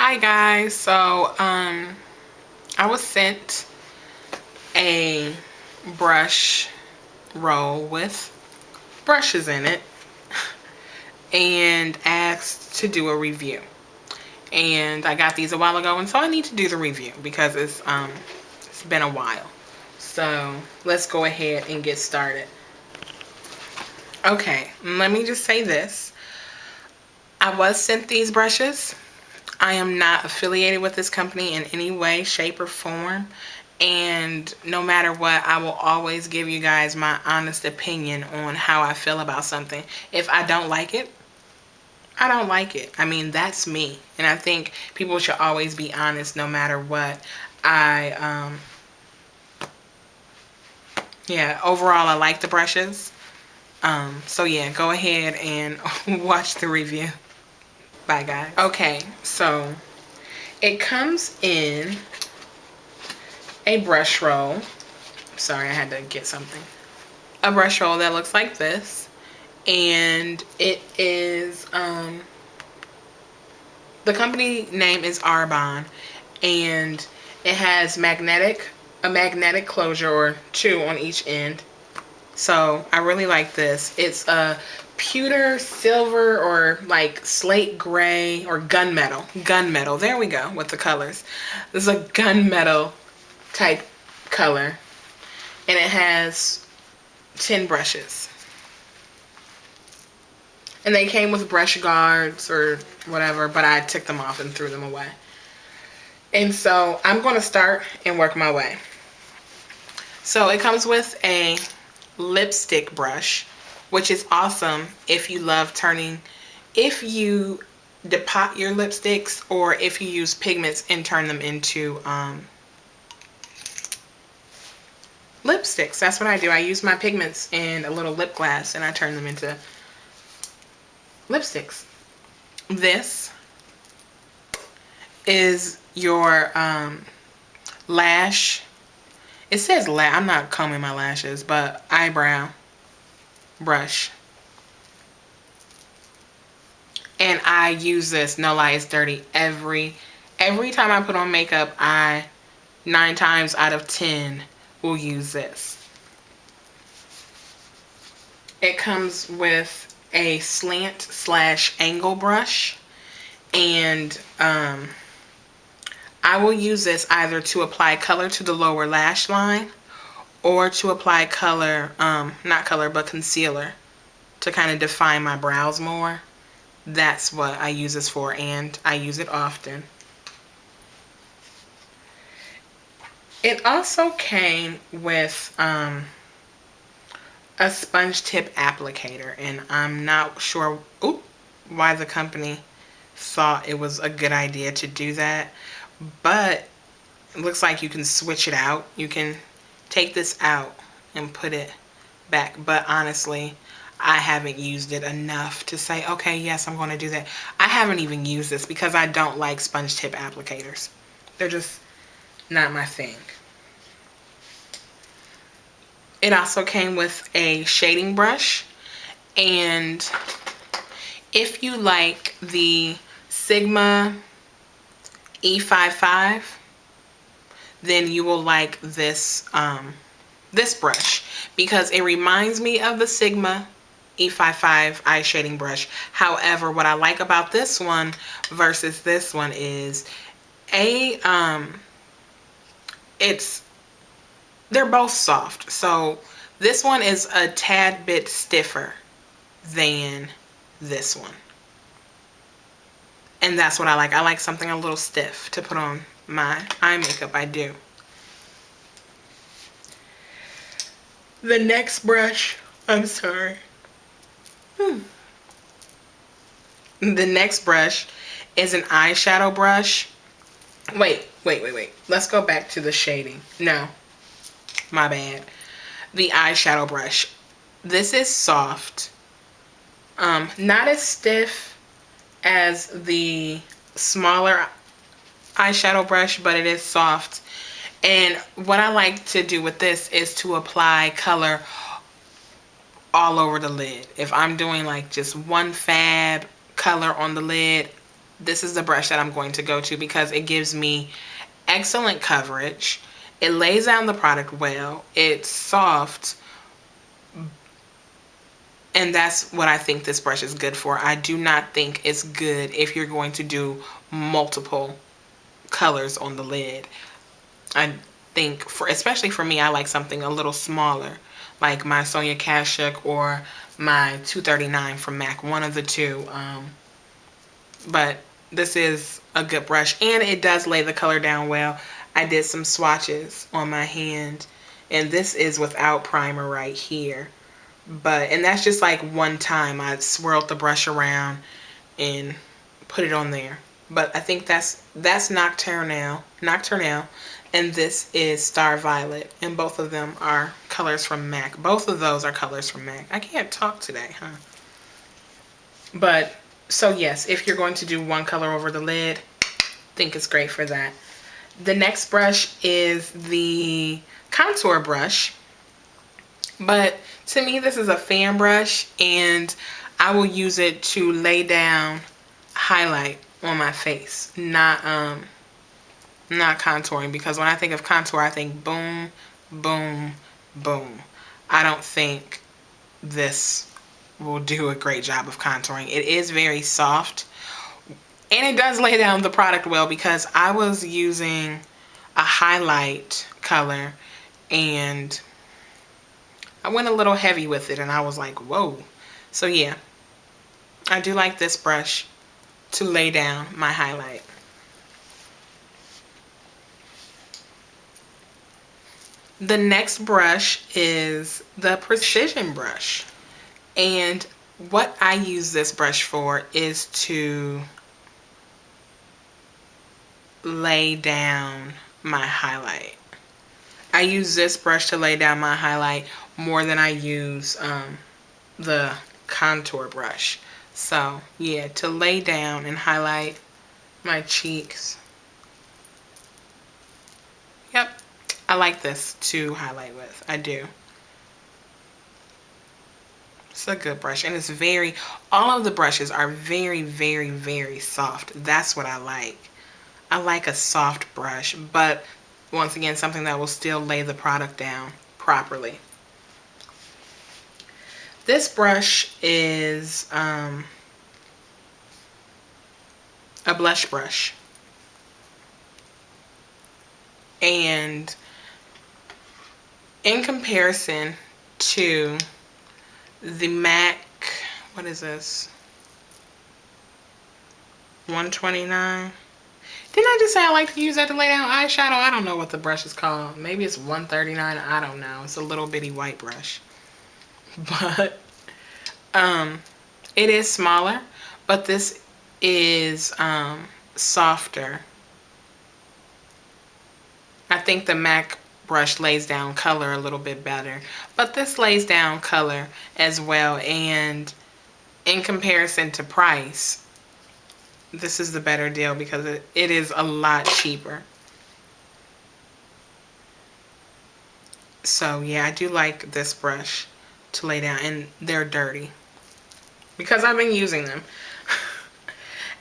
Hi guys, so I was sent a brush roll with brushes in it and asked to do a review. And I got these a while ago, and so I need to do the review because it's been a while. So let's go ahead and get started. Okay, let me just say this. I was sent these brushes. I am not affiliated with this company in any way, shape, or form. And no matter what, I will always give you guys my honest opinion on how I feel about something. If I don't like it, I don't like it. I mean, that's me. And I think people should always be honest no matter what. Yeah, overall, I like the brushes. So yeah, go ahead and watch the review. Bye, guys. Okay, so it comes in a brush roll. Sorry, I had to get something. A brush roll that looks like this, and it is the company name is Arbonne, and it has a magnetic closure, or two on each end. So I really like this. It's a pewter silver, or like slate gray, or gunmetal. There we go with the colors. This is a gunmetal type color, and it has 10 brushes. And they came with brush guards or whatever, but I took them off and threw them away. And so I'm going to start and work my way. So it comes with a lipstick brush, which is awesome if you love if you depot your lipsticks, or if you use pigments and turn them into lipsticks. That's what I do. I use my pigments and a little lip glass, and I turn them into lipsticks. This is your lash. It says I'm not combing my lashes, but eyebrow brush. And I use this, no lie, it's dirty. Every time I put on makeup, 9 times out of 10 will use this. It comes with a slant/angle brush, and I will use this either to apply color to the lower lash line, or to apply color, not color, but concealer, to kind of define my brows more. That's what I use this for, and I use it often. It also came with a sponge tip applicator, and I'm not sure why the company thought it was a good idea to do that, but it looks like you can switch it out. You can take this out and put it back, but honestly, I haven't used it enough to say, okay, yes, I'm going to do that. I haven't even used this because I don't like sponge tip applicators. They're just not my thing. It also came with a shading brush, and if you like the Sigma E55, then you will like this this brush, because it reminds me of the Sigma E55 eye shading brush. However, what I like about this one versus this one is they're both soft. So this one is a tad bit stiffer than this one. And that's what I like. I like something a little stiff to put on my eye makeup. I do. The next brush, I'm sorry. The next brush is an eyeshadow brush. Wait. Let's go back to the shading. No, my bad. The eyeshadow brush. This is soft. Not as stiff as the smaller eyeshadow brush, but it is soft. And what I like to do with this is to apply color all over the lid. If I'm doing like just one fab color on the lid, this is the brush that I'm going to go to because it gives me excellent coverage. It lays down the product well. It's soft. And that's what I think this brush is good for. I do not think it's good if you're going to do multiple colors on the lid. I think, especially for me, I like something a little smaller, like my Sonia Kashuk or my 239 from MAC, one of the two. But this is a good brush, and it does lay the color down well. I did some swatches on my hand, and this is without primer right here. And that's just like one time I swirled the brush around and put it on there. But I think that's Nocturnal, and this is Star Violet, and both of them are colors from MAC. Both of those are colors from MAC. I can't talk today, huh? But, so yes, if you're going to do one color over the lid, I think it's great for that. The next brush is the contour brush. But to me, this is a fan brush, and I will use it to lay down highlight on my face, not contouring, because when I think of contour, I think boom, boom, boom. I don't think this will do a great job of contouring. It is very soft, and it does lay down the product well, because I was using a highlight color and I went a little heavy with it, and I was like, whoa. So yeah, I do like this brush to lay down my highlight. The next brush is the Precision brush. And what I use this brush for is to lay down my highlight. I use this brush to lay down my highlight more than I use the contour brush. So yeah, to lay down and highlight my cheeks. Yep, I like this to highlight with. I do. It's a good brush, and it's all of the brushes are very, very, very soft. That's what I like. I like a soft brush, but once again, something that will still lay the product down properly. This brush is a blush brush. And in comparison to the MAC, what is this? 129. Didn't I just say I like to use that to lay down eyeshadow? I don't know what the brush is called. Maybe it's 139. I don't know. It's a little bitty white brush. But it is smaller, but this is softer. I think the MAC brush lays down color a little bit better, but this lays down color as well, and in comparison to price, this is the better deal because it is a lot cheaper. So yeah, I do like this brush to lay down, and they're dirty because I've been using them.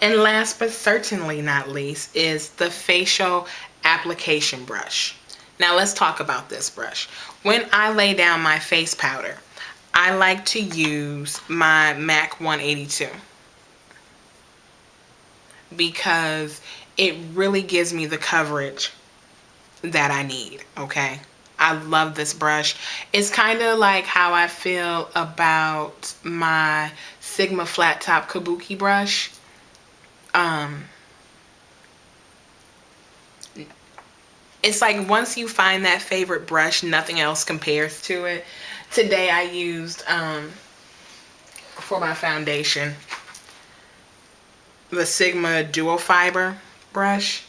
And last but certainly not least is the facial application brush. Now let's talk about this brush. When I lay down my face powder, I like to use my MAC 182 because it really gives me the coverage that I need, okay? I love this brush. It's kind of like how I feel about my Sigma flat top kabuki brush. It's like once you find that favorite brush, nothing else compares to it. Today I used, for my foundation, the Sigma Duo Fiber brush.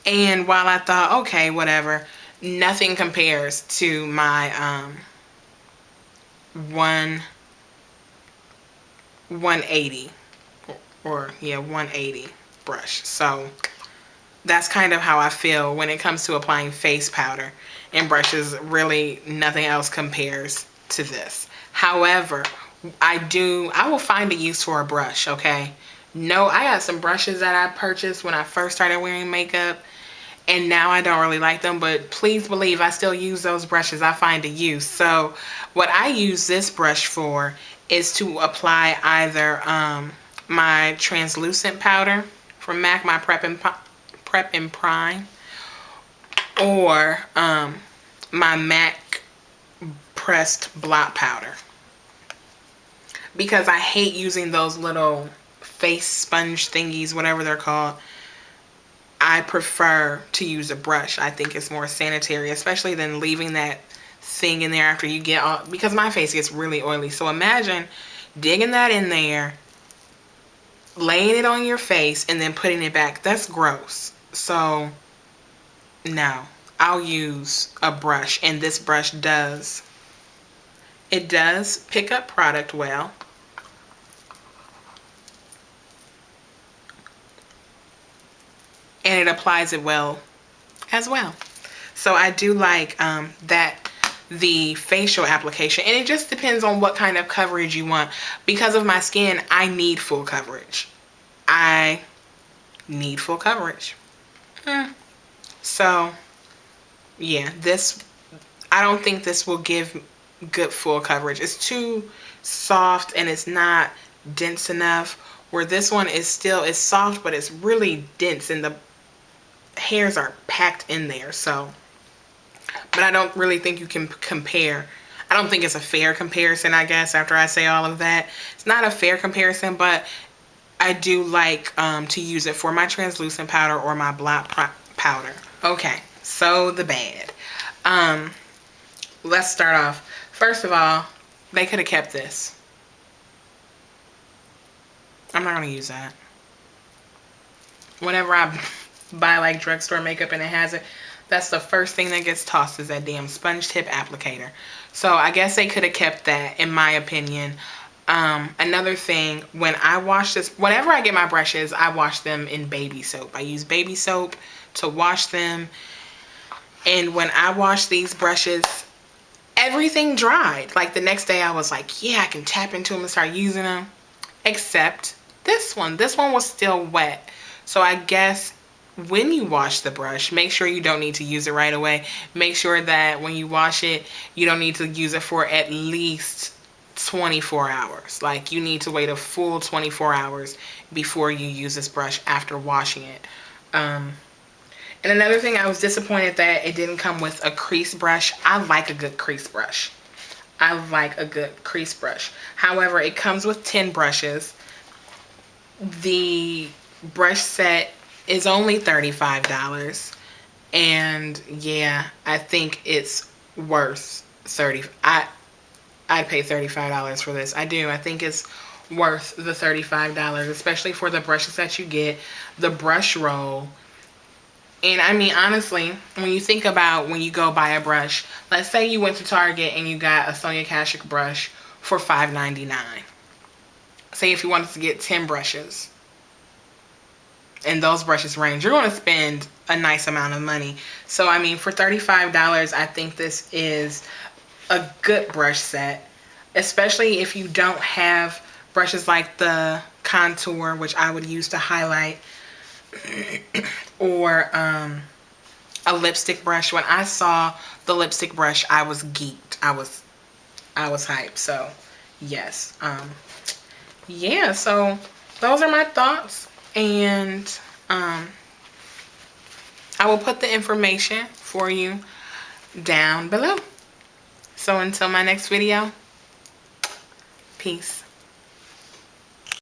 And while I thought, okay, whatever, nothing compares to my 180 180 brush. So that's kind of how I feel when it comes to applying face powder and brushes. Really nothing else compares to this. However, I will find a use for a brush, okay? No, I got some brushes that I purchased when I first started wearing makeup, and now I don't really like them, but please believe I still use those brushes. I find a use. So what I use this brush for is to apply either my translucent powder from MAC, my Prep and Prime, or my MAC pressed blot powder, because I hate using those little face sponge thingies, whatever they're called. I prefer to use a brush. I think it's more sanitary, especially than leaving that thing in there after you get all, because my face gets really oily. So imagine digging that in there, laying it on your face, and then putting it back. That's gross. So no, I'll use a brush, and this brush does pick up product well. And it applies it well as well. So I do like that, the facial application, and it just depends on what kind of coverage you want. Because of my skin, I need full coverage. I need full coverage. So yeah, this, I don't think this will give good full coverage. It's too soft and it's not dense enough, where this one is still, it's soft, but it's really dense and the hairs are packed in there. So, but I don't really think you can compare. I don't think it's a fair comparison, I guess, after I say all of that. It's not a fair comparison, but I do like to use it for my translucent powder or my blot powder. Okay, so the bad. Let's start off. First of all, they could have kept this. I'm not going to use that. Whenever I buy like drugstore makeup and it has it, that's the first thing that gets tossed, is that damn sponge tip applicator. So I guess they could have kept that, in my opinion. Another thing, when I wash this, whenever I get my brushes, I wash them in baby soap. I use baby soap to wash them. And when I wash these brushes, everything dried. Like the next day I was like, yeah, I can tap into them and start using them. Except this one. This one was still wet. So I guess when you wash the brush, make sure you don't need to use it right away. Make sure that when you wash it, you don't need to use it for at least 24 hours. Like, you need to wait a full 24 hours before you use this brush after washing it. And another thing, I was disappointed that it didn't come with a crease brush. I like a good crease brush. However, it comes with 10 brushes. The brush set is only $35, and yeah, I think it's worth I'd pay $35 for this. I do. I think it's worth the $35, especially for the brushes that you get, the brush roll. And I mean, honestly, when you think about when you go buy a brush, let's say you went to Target and you got a Sonia Kashuk brush for $5.99. Say if you wanted to get 10 brushes, and those brushes range, you're going to spend a nice amount of money. So I mean, for $35, I think this is a good brush set, especially if you don't have brushes like the contour, which I would use to highlight, or a lipstick brush. When I saw the lipstick brush, I was geeked. I was hyped. So yes, yeah, so those are my thoughts, and I will put the information for you down below. So until my next video, peace.